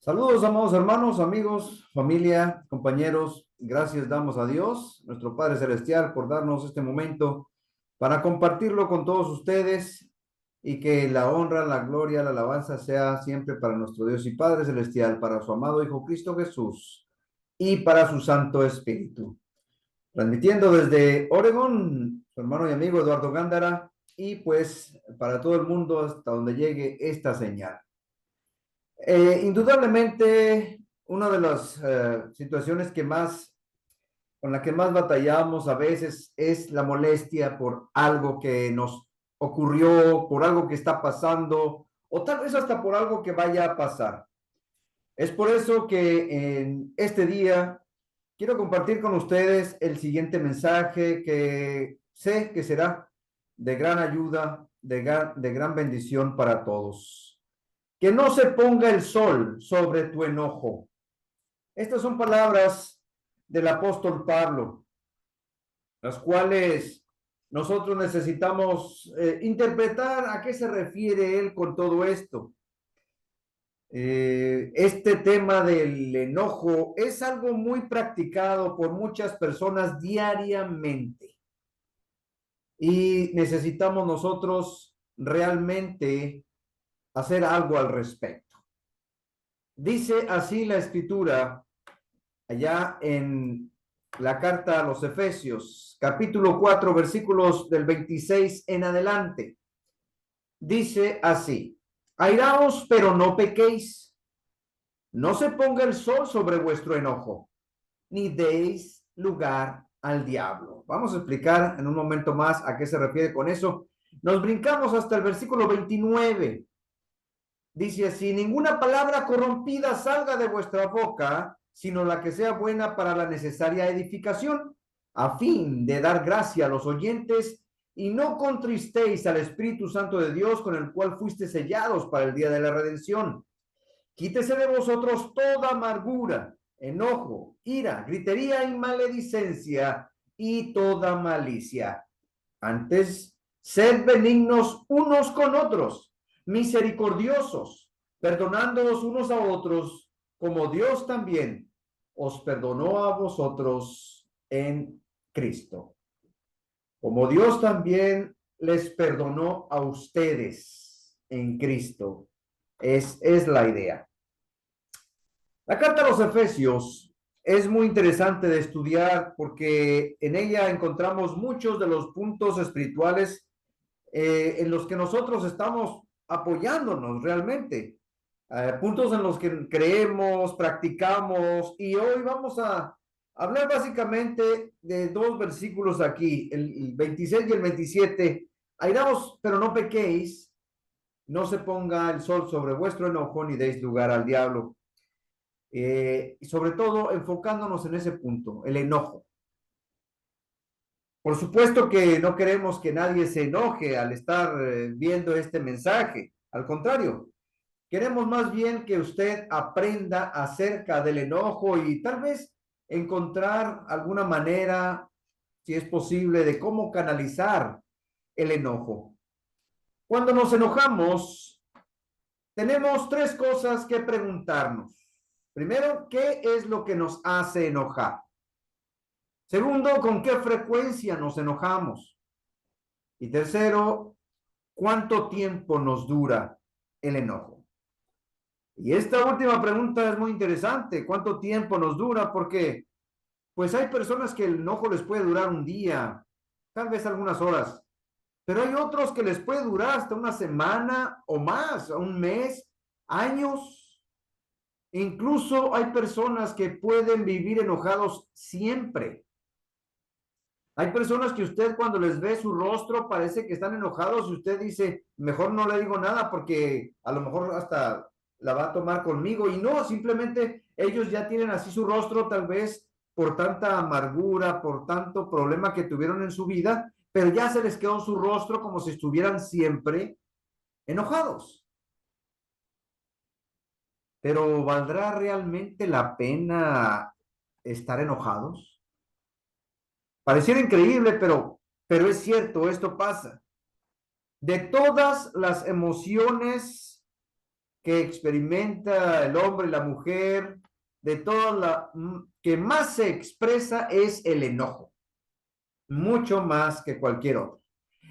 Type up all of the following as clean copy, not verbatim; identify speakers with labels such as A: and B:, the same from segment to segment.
A: Saludos, amados hermanos, amigos, familia, compañeros. Gracias damos a Dios, nuestro Padre Celestial, por darnos este momento para compartirlo con todos ustedes y que la honra, la gloria, la alabanza sea siempre para nuestro Dios y Padre Celestial, para su amado Hijo Cristo Jesús y para su Santo Espíritu. Transmitiendo desde Oregón, su hermano y amigo Eduardo Gándara, y pues para todo el mundo hasta donde llegue esta señal. Indudablemente, una de las situaciones con la que más batallamos a veces es la molestia por algo que nos ocurrió, por algo que está pasando, o tal vez hasta por algo que vaya a pasar. Es por eso que en este día quiero compartir con ustedes el siguiente mensaje que sé que será de gran ayuda, de gran bendición para todos. Que no se ponga el sol sobre tu enojo. Estas son palabras del apóstol Pablo, las cuales nosotros necesitamos interpretar a qué se refiere él con todo esto. Este tema del enojo es algo muy practicado por muchas personas diariamente y necesitamos nosotros realmente hacer algo al respecto. Dice así la escritura allá en la carta a los Efesios, capítulo 4, versículos del 26 en adelante. Dice así: airaos, pero no pequéis, no se ponga el sol sobre vuestro enojo, ni deis lugar al diablo. Vamos a explicar en un momento más a qué se refiere con eso. Nos brincamos hasta el versículo 29. Dice así: ninguna palabra corrompida salga de vuestra boca, sino la que sea buena para la necesaria edificación, a fin de dar gracia a los oyentes, y no contristéis al Espíritu Santo de Dios, con el cual fuiste sellados para el día de la redención. Quítese de vosotros toda amargura, enojo, ira, gritería y maledicencia, y toda malicia. Antes, sed benignos unos con otros, misericordiosos, perdonándoos unos a otros, como Dios también os perdonó a vosotros en Cristo. Como Dios también les perdonó a ustedes en Cristo. Es la idea. La carta a los Efesios es muy interesante de estudiar porque en ella encontramos muchos de los puntos espirituales en los que nosotros estamos apoyándonos realmente. Puntos en los que creemos, practicamos, y hoy vamos a hablar básicamente de dos versículos aquí, el 26 y el 27. Airaos, pero no pequéis, no se ponga el sol sobre vuestro enojo, ni deis lugar al diablo. Y sobre todo enfocándonos en ese punto, el enojo. Por supuesto que no queremos que nadie se enoje al estar viendo este mensaje. Al contrario, queremos más bien que usted aprenda acerca del enojo y tal vez encontrar alguna manera, si es posible, de cómo canalizar el enojo. Cuando nos enojamos, tenemos tres cosas que preguntarnos. Primero, ¿qué es lo que nos hace enojar? Segundo, ¿con qué frecuencia nos enojamos? Y tercero, ¿cuánto tiempo nos dura el enojo? Y esta última pregunta es muy interesante. ¿Cuánto tiempo nos dura? Porque pues hay personas que el enojo les puede durar un día, tal vez algunas horas, pero hay otros que les puede durar hasta una semana o más, un mes, años. Incluso hay personas que pueden vivir enojados siempre. Hay personas que usted cuando les ve su rostro parece que están enojados y usted dice, mejor no le digo nada porque a lo mejor hasta la va a tomar conmigo. Y no, simplemente ellos ya tienen así su rostro tal vez por tanta amargura, por tanto problema que tuvieron en su vida, pero ya se les quedó su rostro como si estuvieran siempre enojados. Pero ¿valdrá realmente la pena estar enojados? Pareciera increíble, pero es cierto, esto pasa. De todas las emociones que experimenta el hombre y la mujer, de toda la que más se expresa es el enojo, mucho más que cualquier otro.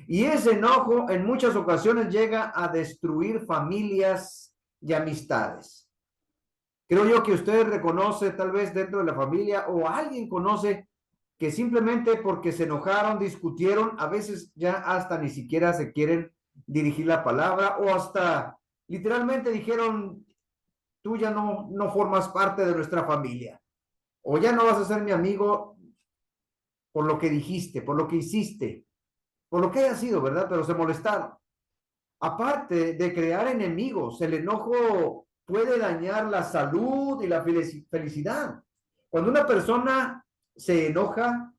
A: Y ese enojo en muchas ocasiones llega a destruir familias y amistades. Creo yo que usted reconoce tal vez dentro de la familia o alguien conoce que simplemente porque se enojaron, discutieron, a veces ya hasta ni siquiera se quieren dirigir la palabra o hasta literalmente dijeron, tú ya no formas parte de nuestra familia o ya no vas a ser mi amigo por lo que dijiste, por lo que hiciste, por lo que haya sido, ¿verdad? Pero se molestaron. Aparte de crear enemigos, el enojo puede dañar la salud y la felicidad. Cuando una persona se enoja,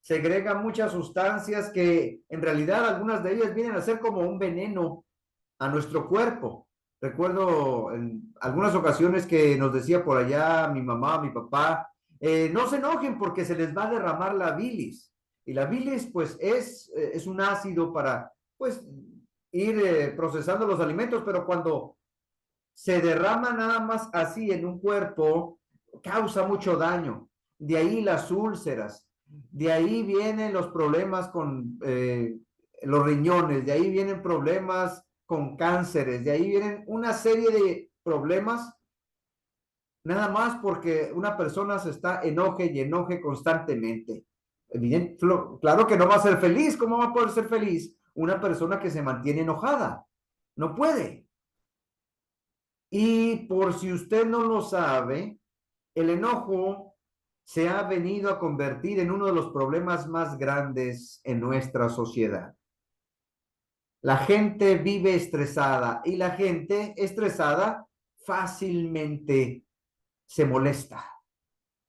A: segrega muchas sustancias que en realidad algunas de ellas vienen a ser como un veneno a nuestro cuerpo. Recuerdo en algunas ocasiones que nos decía por allá mi mamá, mi papá, no se enojen porque se les va a derramar la bilis. Y la bilis pues es un ácido para pues ir procesando los alimentos, pero cuando se derrama nada más así en un cuerpo, causa mucho daño. De ahí las úlceras, de ahí vienen los problemas con los riñones, de ahí vienen problemas con cánceres, de ahí vienen una serie de problemas, nada más porque una persona se está enoje y enoje constantemente. Evidente, claro que no va a ser feliz. ¿Cómo va a poder ser feliz una persona que se mantiene enojada? No puede. Y por si usted no lo sabe, el enojo se ha venido a convertir en uno de los problemas más grandes en nuestra sociedad. La gente vive estresada y la gente estresada fácilmente se molesta,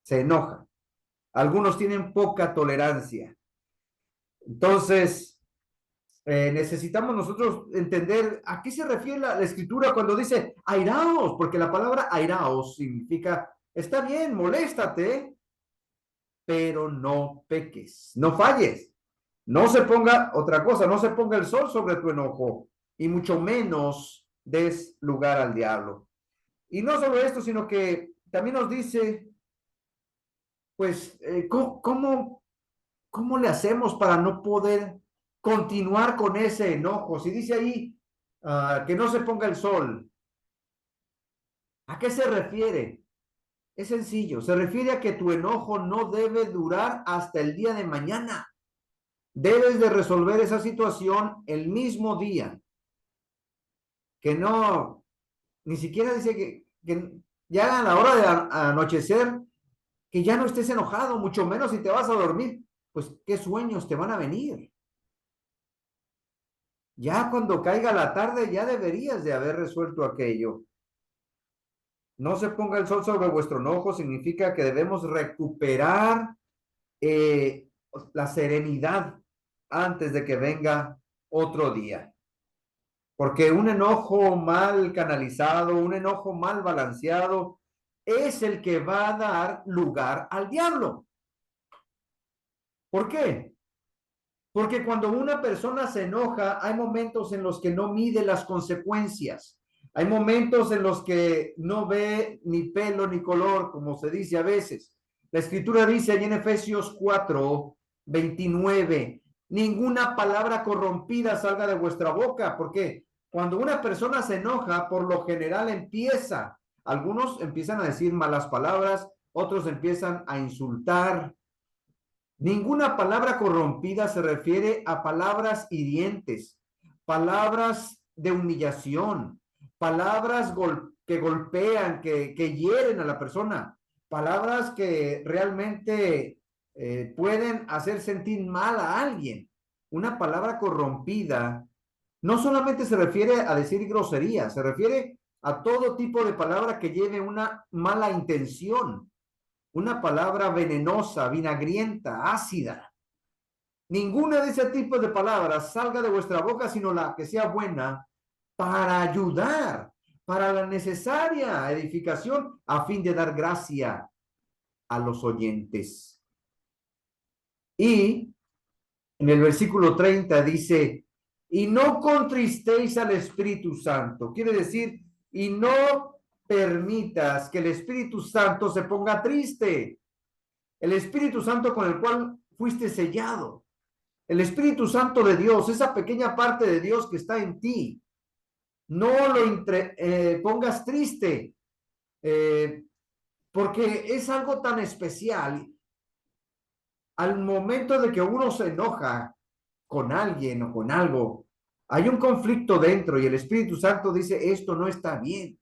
A: se enoja. Algunos tienen poca tolerancia. Entonces, necesitamos nosotros entender a qué se refiere la escritura cuando dice airaos, porque la palabra airaos significa, está bien, moléstate, pero no peques, no falles, no se ponga otra cosa, no se ponga el sol sobre tu enojo y mucho menos des lugar al diablo. Y no solo esto, sino que también nos dice, pues, ¿cómo le hacemos para no poder continuar con ese enojo? Si dice ahí que no se ponga el sol, ¿a qué se refiere? Es sencillo, se refiere a que tu enojo no debe durar hasta el día de mañana. Debes de resolver esa situación el mismo día. Que no, ni siquiera dice que ya a la hora de anochecer, que ya no estés enojado, mucho menos si te vas a dormir. Pues, ¿qué sueños te van a venir? Ya cuando caiga la tarde, ya deberías de haber resuelto aquello. No se ponga el sol sobre vuestro enojo, significa que debemos recuperar eh, la serenidad antes de que venga otro día. Porque un enojo mal canalizado, un enojo mal balanceado, es el que va a dar lugar al diablo. ¿Por qué? Porque cuando una persona se enoja, hay momentos en los que no mide las consecuencias. Hay momentos en los que no ve ni pelo ni color, como se dice a veces. La escritura dice allí en Efesios 4:29, ninguna palabra corrompida salga de vuestra boca, porque cuando una persona se enoja, por lo general algunos empiezan a decir malas palabras, otros empiezan a insultar. Ninguna palabra corrompida se refiere a palabras hirientes, palabras de humillación, palabras que golpean, que hieren a la persona, palabras que realmente pueden hacer sentir mal a alguien. Una palabra corrompida no solamente se refiere a decir grosería, se refiere a todo tipo de palabra que lleve una mala intención, una palabra venenosa, vinagrienta, ácida. Ninguna de ese tipo de palabras salga de vuestra boca, sino la que sea buena para ayudar, para la necesaria edificación, a fin de dar gracia a los oyentes. Y en el versículo 30 dice, y no contristéis al Espíritu Santo. Quiere decir y no permitas que el Espíritu Santo se ponga triste. El Espíritu Santo con el cual fuiste sellado. El Espíritu Santo de Dios, esa pequeña parte de Dios que está en ti. No lo pongas triste, porque es algo tan especial. Al momento de que uno se enoja con alguien o con algo, hay un conflicto dentro y el Espíritu Santo dice, esto no está bien.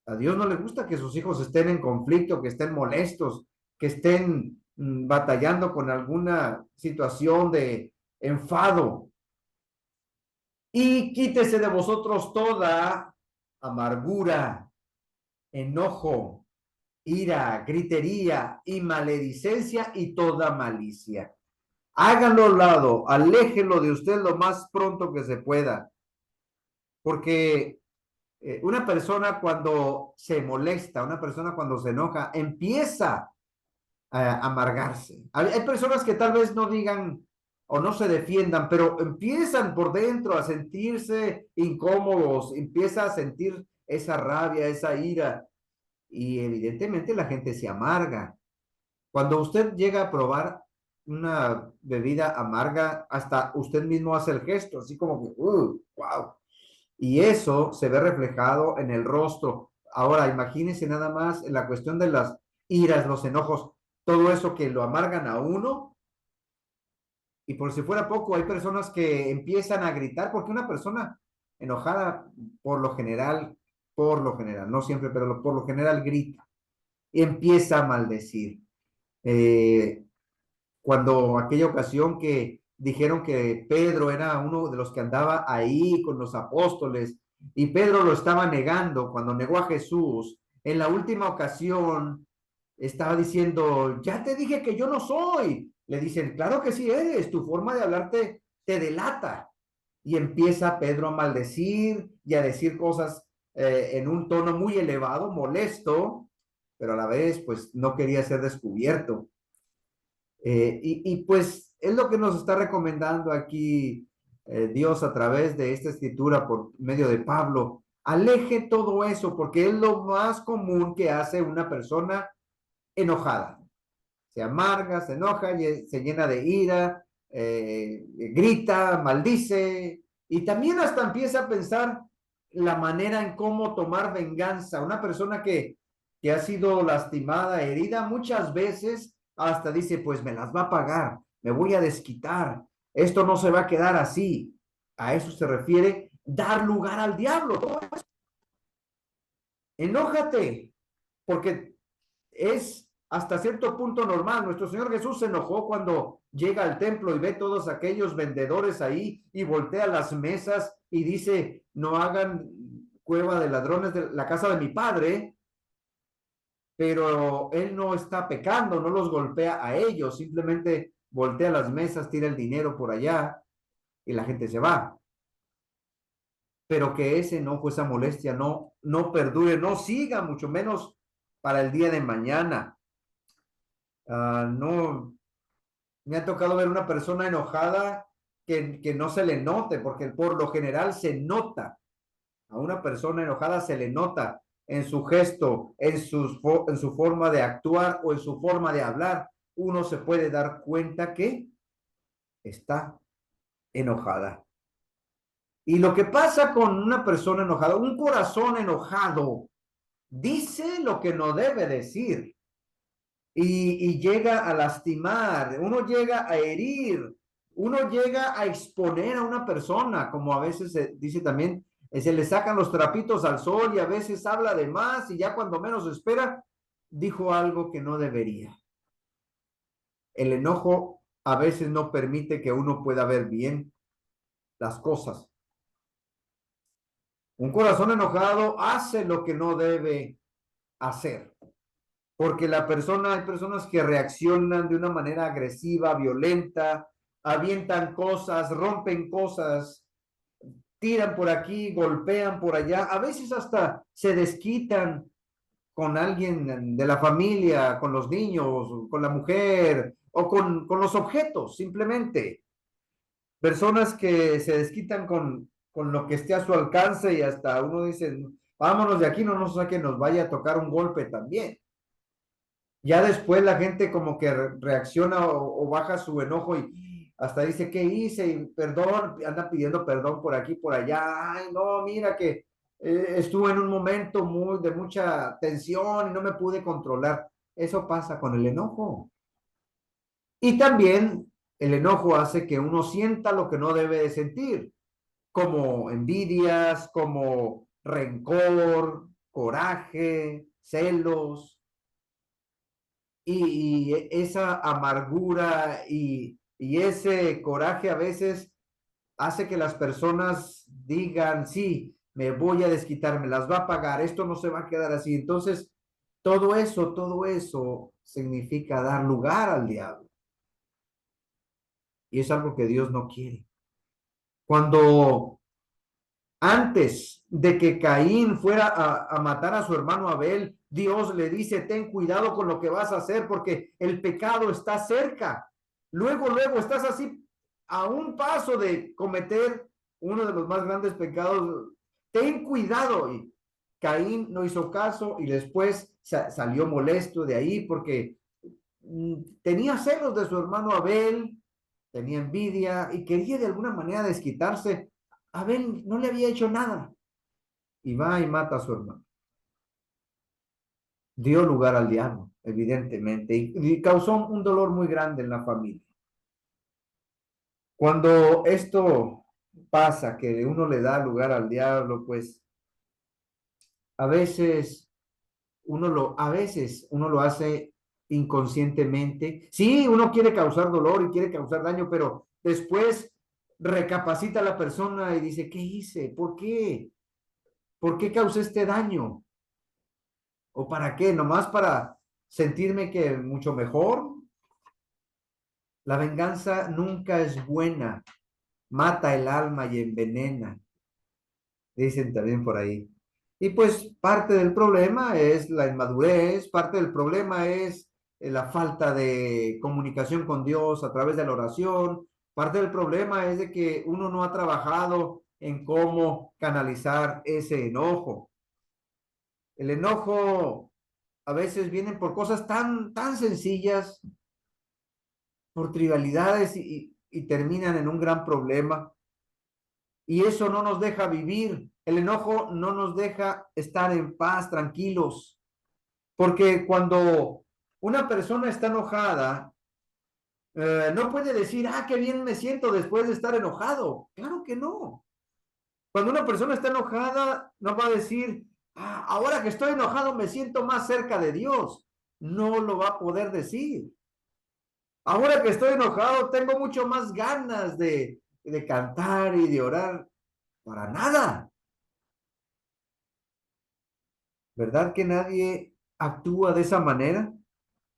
A: A Dios no le gusta que sus hijos estén en conflicto, que estén molestos, que estén batallando con alguna situación de enfado. Y quítese de vosotros toda amargura, enojo, ira, gritería y maledicencia y toda malicia. Háganlo a un lado, aléjenlo de usted lo más pronto que se pueda, porque una persona cuando se molesta, una persona cuando se enoja, empieza a amargarse. Hay personas que tal vez no digan o no se defiendan, pero empiezan por dentro a sentirse incómodos, empieza a sentir esa rabia, esa ira, y evidentemente la gente se amarga. Cuando usted llega a probar una bebida amarga, hasta usted mismo hace el gesto, así como que, wow. Y eso se ve reflejado en el rostro. Ahora, imagínense nada más en la cuestión de las iras, los enojos, todo eso que lo amargan a uno. Y por si fuera poco, hay personas que empiezan a gritar, porque una persona enojada, por lo general, no siempre, pero por lo general grita y empieza a maldecir. Eh, Cuando aquella ocasión que dijeron que Pedro era uno de los que andaba ahí con los apóstoles y Pedro lo estaba negando cuando negó a Jesús, en la última ocasión estaba diciendo, ya te dije que yo no soy. Le dicen, claro que sí eres, tu forma de hablarte te delata. Y empieza Pedro a maldecir y a decir cosas en un tono muy elevado, molesto, pero a la vez pues no quería ser descubierto. Pues es lo que nos está recomendando aquí Dios a través de esta escritura por medio de Pablo. Aleje todo eso porque es lo más común que hace una persona enojada. Se amarga, se enoja, se llena de ira, grita, maldice y también hasta empieza a pensar la manera en cómo tomar venganza. Una persona que ha sido lastimada, herida, muchas veces hasta dice, pues me las va a pagar, me voy a desquitar, esto no se va a quedar así. A eso se refiere dar lugar al diablo. Enójate, porque es hasta cierto punto normal. Nuestro Señor Jesús se enojó cuando llega al templo y ve todos aquellos vendedores ahí y voltea las mesas y dice, no hagan cueva de ladrones de la casa de mi padre, pero él no está pecando, no los golpea a ellos, simplemente voltea las mesas, tira el dinero por allá y la gente se va. Pero que ese enojo, esa molestia no perdure, no siga, mucho menos para el día de mañana. No, me ha tocado ver una persona enojada que no se le note, porque por lo general se nota. A una persona enojada se le nota en su gesto, en su forma de actuar o en su forma de hablar. Uno se puede dar cuenta que está enojada. Y lo que pasa con una persona enojada, un corazón enojado, dice lo que no debe decir. Y llega a lastimar, uno llega a herir, uno llega a exponer a una persona, como a veces se dice también, se le sacan los trapitos al sol y a veces habla de más y ya cuando menos espera, dijo algo que no debería. El enojo a veces no permite que uno pueda ver bien las cosas. Un corazón enojado hace lo que no debe hacer. Porque hay personas que reaccionan de una manera agresiva, violenta, avientan cosas, rompen cosas, tiran por aquí, golpean por allá, a veces hasta se desquitan con alguien de la familia, con los niños, con la mujer o con los objetos, simplemente. Personas que se desquitan con lo que esté a su alcance y hasta uno dice, vámonos de aquí, no nos que nos vaya a tocar un golpe también. Ya después la gente como que reacciona o baja su enojo y hasta dice, ¿qué hice? Y perdón, anda pidiendo perdón por aquí, por allá. Ay, no, mira que estuve en un momento de mucha tensión y no me pude controlar. Eso pasa con el enojo. Y también el enojo hace que uno sienta lo que no debe de sentir, como envidias, como rencor, coraje, celos y esa amargura y ese coraje a veces hace que las personas digan, sí, me voy a desquitar, me las va a pagar, esto no se va a quedar así. Entonces, todo eso significa dar lugar al diablo. Y es algo que Dios no quiere. Cuando antes de que Caín fuera a matar a su hermano Abel, Dios le dice, ten cuidado con lo que vas a hacer porque el pecado está cerca. Luego estás así a un paso de cometer uno de los más grandes pecados. Ten cuidado. Y Caín no hizo caso y después salió molesto de ahí porque tenía celos de su hermano Abel, tenía envidia y quería de alguna manera desquitarse. Abel no le había hecho nada y va y mata a su hermano. Dio lugar al diablo, evidentemente, y causó un dolor muy grande en la familia. Cuando esto pasa, que uno le da lugar al diablo, pues a veces a veces uno lo hace inconscientemente. Sí, uno quiere causar dolor y quiere causar daño, pero después recapacita la persona y dice, ¿qué hice? ¿Por qué? ¿Por qué causé este daño? ¿O para qué? ¿Nomás para sentirme que mucho mejor? La venganza nunca es buena, mata el alma y envenena, dicen también por ahí. Y pues parte del problema es la inmadurez, parte del problema es la falta de comunicación con Dios a través de la oración, parte del problema es de que uno no ha trabajado en cómo canalizar ese enojo. El enojo a veces viene por cosas tan sencillas, por trivialidades y terminan en un gran problema. Y eso no nos deja vivir. El enojo no nos deja estar en paz, tranquilos. Porque cuando una persona está enojada, no puede decir, ah, qué bien me siento después de estar enojado. Claro que no. Cuando una persona está enojada, no va a decir, ah, ahora que estoy enojado me siento más cerca de Dios. No lo va a poder decir. Ahora que estoy enojado, tengo mucho más ganas de cantar y de orar. Para nada. ¿Verdad que nadie actúa de esa manera?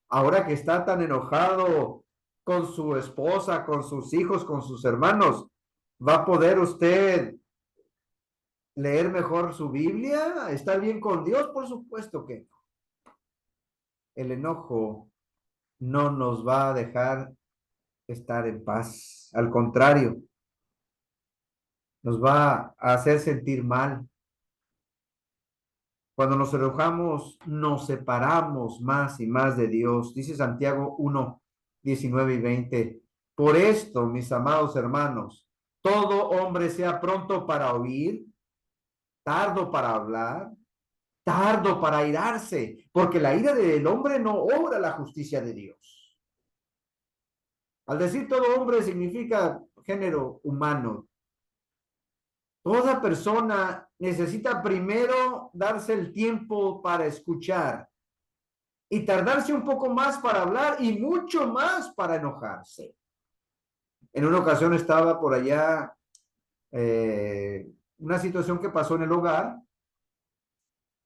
A: Ahora que está tan enojado con su esposa, con sus hijos, con sus hermanos, ¿va a poder usted leer mejor su Biblia? ¿Estar bien con Dios? Por supuesto que no. El enojo no nos va a dejar estar en paz. Al contrario, nos va a hacer sentir mal. Cuando nos enojamos, nos separamos más y más de Dios. Dice Santiago 1, 19 y 20. Por esto, mis amados hermanos, todo hombre sea pronto para oír, tardo para hablar, tardo para airarse, porque la ira del hombre no obra la justicia de Dios. Al decir todo hombre significa género humano. Toda persona necesita primero darse el tiempo para escuchar y tardarse un poco más para hablar y mucho más para enojarse. En una ocasión estaba por allá una situación que pasó en el hogar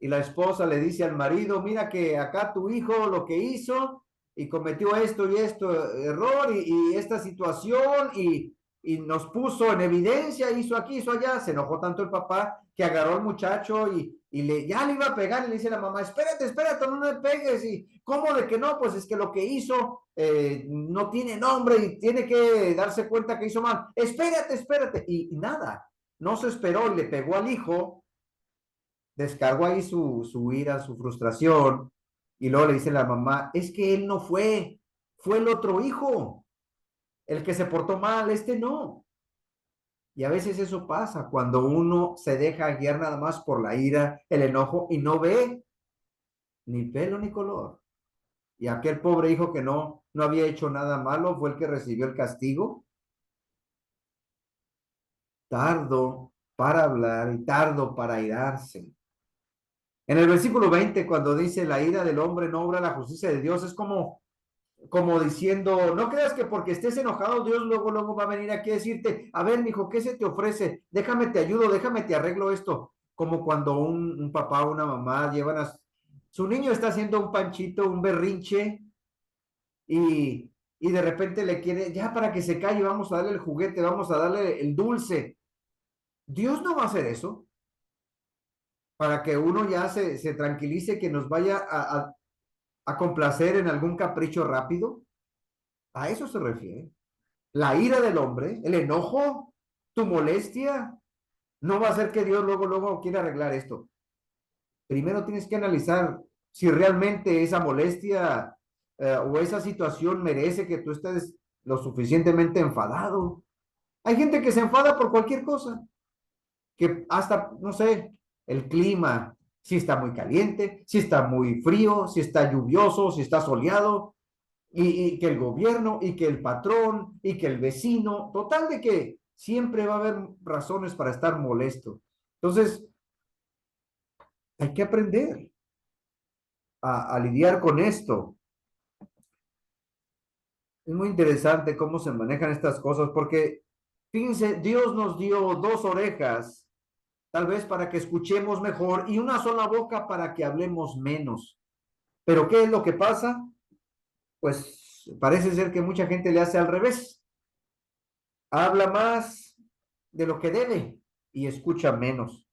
A: y la esposa le dice al marido, mira que acá tu hijo lo que hizo y cometió esto y esto error y esta situación y nos puso en evidencia, hizo aquí, hizo allá, se enojó tanto el papá que agarró al muchacho ya le iba a pegar y le dice a la mamá, espérate, no me pegues y ¿cómo de que no? Pues es que lo que hizo no tiene nombre y tiene que darse cuenta que hizo mal, espérate y nada, no se esperó y le pegó al hijo, descargó ahí su ira, su frustración, y luego le dice la mamá, es que él no fue, fue el otro hijo, el que se portó mal, este no. Y a veces eso pasa cuando uno se deja guiar nada más por la ira, el enojo, y no ve ni pelo ni color. Y aquel pobre hijo que no había hecho nada malo fue el que recibió el castigo. Tardo para hablar y tardo para airarse. En el versículo 20, cuando dice la ira del hombre no obra la justicia de Dios, es como diciendo, no creas que porque estés enojado, Dios luego va a venir aquí a decirte, a ver, mijo, ¿qué se te ofrece? Déjame te ayudo, déjame te arreglo esto. Como cuando un papá o una mamá llevan a su niño está haciendo un panchito, un berrinche, y de repente le quiere, ya para que se calle, vamos a darle el juguete, vamos a darle el dulce. Dios no va a hacer eso para que uno ya se tranquilice, que nos vaya a complacer en algún capricho rápido. A eso se refiere. La ira del hombre, el enojo, tu molestia, no va a ser que Dios luego quiera arreglar esto. Primero tienes que analizar si realmente esa molestia o esa situación merece que tú estés lo suficientemente enfadado. Hay gente que se enfada por cualquier cosa, que hasta, no sé, el clima, si está muy caliente, si está muy frío, si está lluvioso, si está soleado, y que el gobierno, y que el patrón, y que el vecino, total de que siempre va a haber razones para estar molesto. Entonces, hay que aprender a lidiar con esto. Es muy interesante cómo se manejan estas cosas, porque fíjense, Dios nos dio dos orejas, tal vez para que escuchemos mejor, y una sola boca para que hablemos menos. Pero ¿qué es lo que pasa? Pues parece ser que mucha gente le hace al revés. Habla más de lo que debe y escucha menos.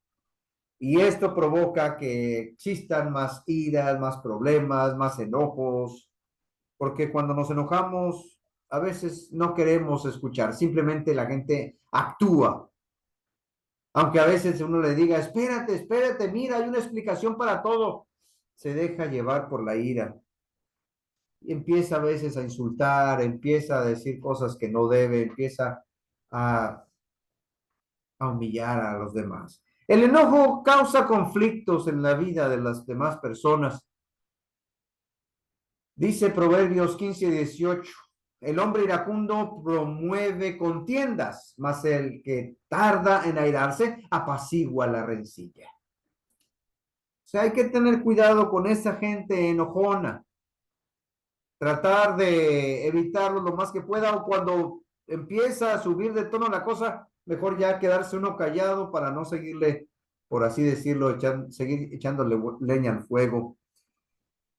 A: Y esto provoca que existan más iras, más problemas, más enojos, porque cuando nos enojamos, a veces no queremos escuchar, simplemente la gente actúa. Aunque a veces uno le diga, espérate, mira, hay una explicación para todo. Se deja llevar por la ira. Y empieza a veces a insultar, empieza a decir cosas que no debe, empieza a, a humillar a los demás. El enojo causa conflictos en la vida de las demás personas. Dice Proverbios 15:18, el hombre iracundo promueve contiendas, mas el que tarda en airarse apacigua la rencilla. O sea, hay que tener cuidado con esa gente enojona, tratar de evitarlo lo más que pueda, o cuando empieza a subir de tono la cosa, mejor ya quedarse uno callado para no seguirle, por así decirlo, seguir echándole leña al fuego.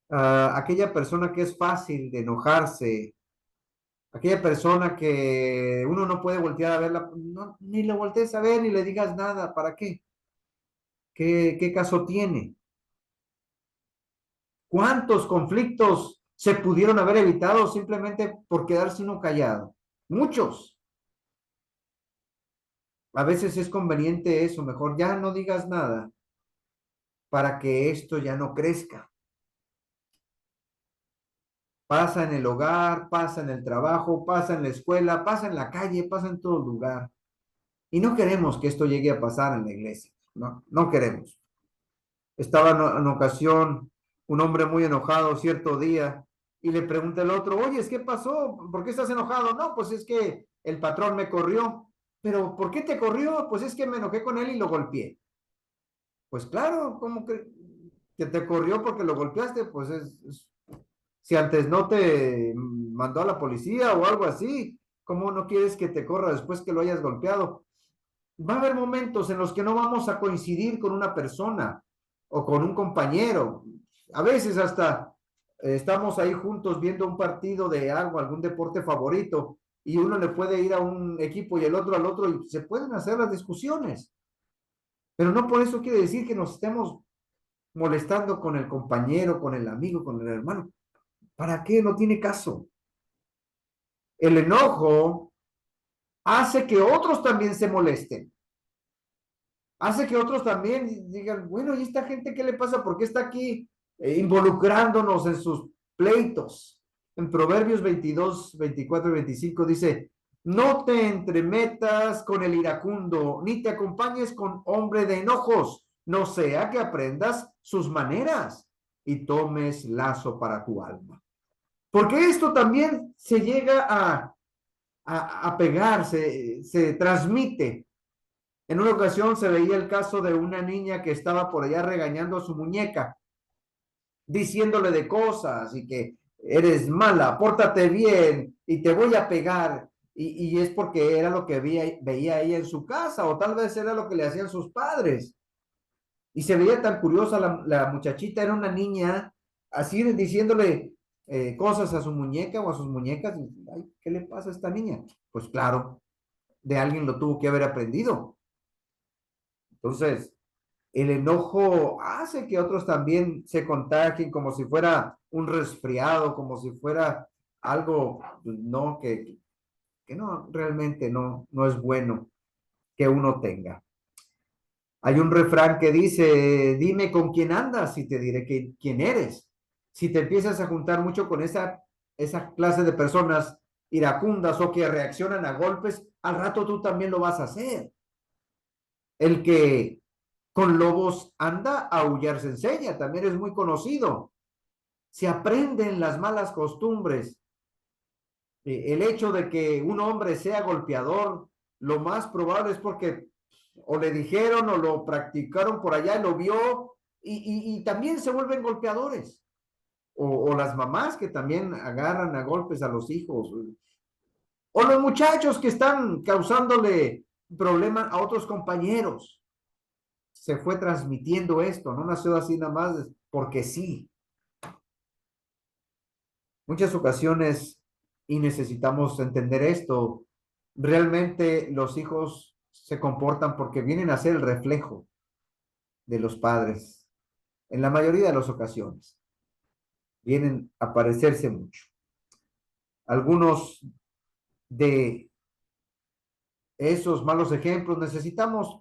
A: Aquella persona que es fácil de enojarse, aquella persona que uno no puede voltear a verla, no, ni le voltees a ver ni le digas nada, ¿para qué? ¿Qué caso tiene? ¿Cuántos conflictos se pudieron haber evitado simplemente por quedarse uno callado? Muchos. A veces es conveniente eso, mejor ya no digas nada para que esto ya no crezca. Pasa en el hogar, pasa en el trabajo, pasa en la escuela, pasa en la calle, pasa en todo lugar. Y no queremos que esto llegue a pasar en la iglesia, no queremos. Estaba en ocasión un hombre muy enojado cierto día y le pregunta el otro, oye, ¿qué pasó? ¿Por qué estás enojado? No, pues es que el patrón me corrió. Pero ¿por qué te corrió? Pues es que me enojé con él y lo golpeé. Pues claro, ¿cómo que te corrió porque lo golpeaste? Pues si antes no te mandó a la policía o algo así, ¿cómo no quieres que te corra después que lo hayas golpeado? Va a haber momentos en los que no vamos a coincidir con una persona o con un compañero. A veces hasta estamos ahí juntos viendo un partido de algo, algún deporte favorito, y uno le puede ir a un equipo y el otro al otro, y se pueden hacer las discusiones. Pero no por eso quiere decir que nos estemos molestando con el compañero, con el amigo, con el hermano. ¿Para qué? No tiene caso. El enojo hace que otros también se molesten. hace que otros también digan, bueno, ¿y esta gente qué le pasa? ¿Por qué está aquí involucrándonos en sus pleitos? En Proverbios 22, 24 y 25 dice, no te entremetas con el iracundo, ni te acompañes con hombre de enojos, no sea que aprendas sus maneras y tomes lazo para tu alma. Porque esto también se llega a pegar, se transmite. En una ocasión se veía el caso de una niña que estaba por allá regañando a su muñeca, diciéndole de cosas y que eres mala, pórtate bien y te voy a pegar. Y es porque era lo que veía ella en su casa o tal vez era lo que le hacían sus padres. Y se veía tan curiosa la muchachita, era una niña así diciéndole cosas a su muñeca o a sus muñecas. Y, ay, ¿qué le pasa a esta niña? Pues claro, de alguien lo tuvo que haber aprendido. Entonces, el enojo hace que otros también se contagien como si fuera un resfriado, como si fuera algo, pues, no, que no, realmente no es bueno que uno tenga. Hay un refrán que dice, dime con quién andas y te diré quién eres. Si te empiezas a juntar mucho con esa clase de personas iracundas o que reaccionan a golpes, al rato tú también lo vas a hacer. El que con lobos anda, a aullar se enseña, también es muy conocido. Se aprenden las malas costumbres. El hecho de que un hombre sea golpeador, lo más probable es porque o le dijeron o lo practicaron por allá y lo vio y también se vuelven golpeadores. O las mamás que también agarran a golpes a los hijos. O los muchachos que están causándole problemas a otros compañeros. Se fue transmitiendo esto, no nació así nada más porque sí. Muchas ocasiones, y necesitamos entender esto, realmente los hijos se comportan porque vienen a ser el reflejo de los padres, en la mayoría de las ocasiones, vienen a parecerse mucho. Algunos de esos malos ejemplos necesitamos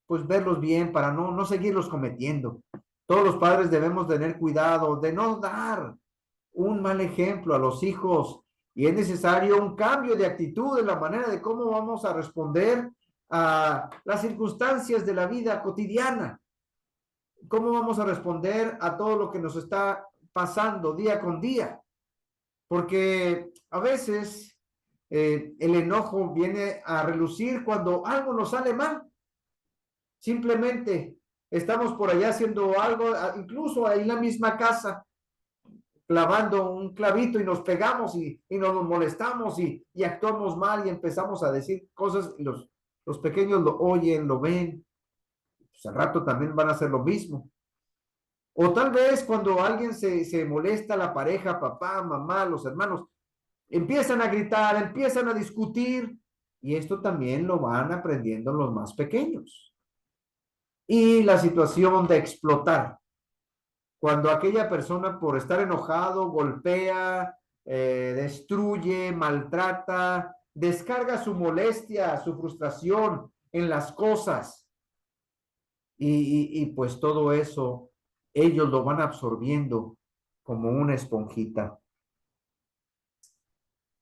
A: pues verlos bien para no seguirlos cometiendo. Todos los padres debemos tener cuidado de no dar un mal ejemplo a los hijos y es necesario un cambio de actitud en la manera de cómo vamos a responder a las circunstancias de la vida cotidiana, cómo vamos a responder a todo lo que nos está pasando día con día, porque a veces el enojo viene a relucir cuando algo nos sale mal, simplemente estamos por allá haciendo algo, incluso ahí en la misma casa, clavando un clavito y nos pegamos y nos molestamos y actuamos mal y empezamos a decir cosas, y los pequeños lo oyen, lo ven, pues al rato también van a hacer lo mismo. O tal vez cuando alguien se molesta, la pareja, papá, mamá, los hermanos, empiezan a gritar, empiezan a discutir y esto también lo van aprendiendo los más pequeños. Y la situación de explotar, cuando aquella persona por estar enojado golpea, destruye, maltrata, descarga su molestia, su frustración en las cosas y pues todo eso ellos lo van absorbiendo como una esponjita.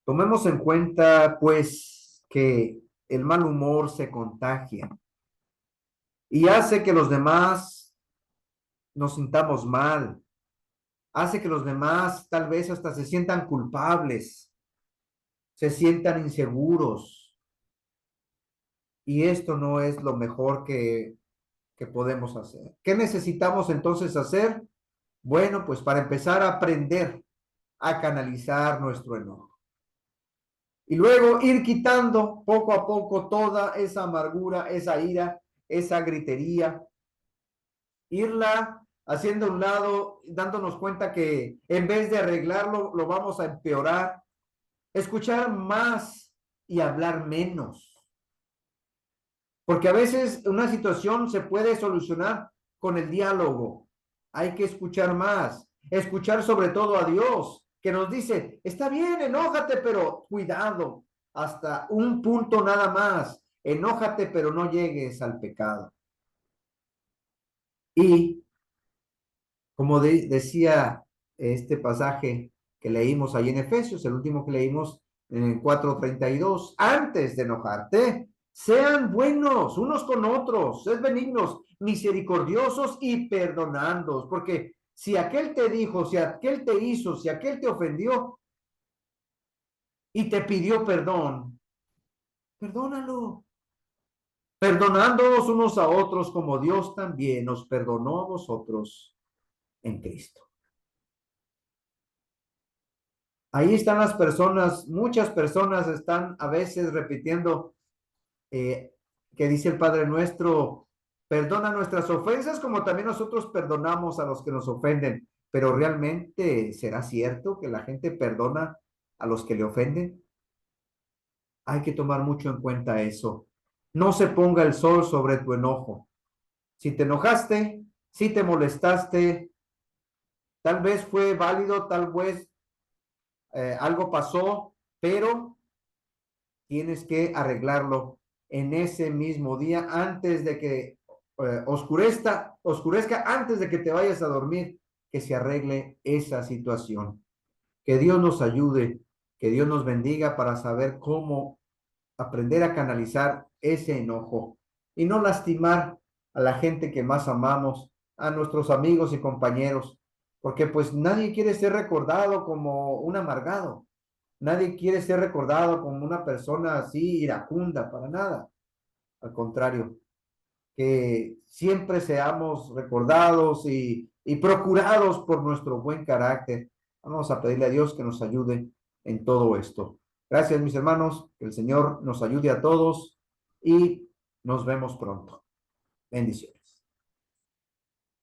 A: Tomemos en cuenta pues que el mal humor se contagia y hace que los demás nos sintamos mal, hace que los demás tal vez hasta se sientan culpables, se sientan inseguros y esto no es lo mejor que podemos hacer. ¿Qué necesitamos entonces hacer? Bueno, pues para empezar a aprender a canalizar nuestro enojo y luego ir quitando poco a poco toda esa amargura, esa ira, esa gritería, irla haciendo a un lado, dándonos cuenta que en vez de arreglarlo, lo vamos a empeorar, escuchar más y hablar menos. Porque a veces una situación se puede solucionar con el diálogo. Hay que escuchar más, escuchar sobre todo a Dios, que nos dice, está bien, enójate, pero cuidado, hasta un punto nada más. Enójate, pero no llegues al pecado. Y como decía este pasaje que leímos ahí en Efesios, el último que leímos en 4:32, antes de enojarte, sean buenos unos con otros, sed benignos, misericordiosos y perdonándoos, porque si aquel te dijo, si aquel te hizo, si aquel te ofendió y te pidió perdón, perdónalo. Perdonándonos unos a otros como Dios también nos perdonó a vosotros en Cristo. Ahí están las personas, muchas personas están a veces repitiendo que dice el Padre Nuestro, perdona nuestras ofensas como también nosotros perdonamos a los que nos ofenden. Pero realmente, ¿será cierto que la gente perdona a los que le ofenden? Hay que tomar mucho en cuenta eso. No se ponga el sol sobre tu enojo. Si te enojaste, si te molestaste, tal vez fue válido, tal vez algo pasó, pero tienes que arreglarlo en ese mismo día antes de que oscurezca antes de que te vayas a dormir, que se arregle esa situación. Que Dios nos ayude, que Dios nos bendiga para saber cómo aprender a canalizar ese enojo y no lastimar a la gente que más amamos, a nuestros amigos y compañeros, porque pues nadie quiere ser recordado como un amargado. Nadie quiere ser recordado como una persona así iracunda, para nada. Al contrario, que siempre seamos recordados y procurados por nuestro buen carácter. Vamos a pedirle a Dios que nos ayude en todo esto. Gracias, mis hermanos. Que el Señor nos ayude a todos y nos vemos pronto. Bendiciones.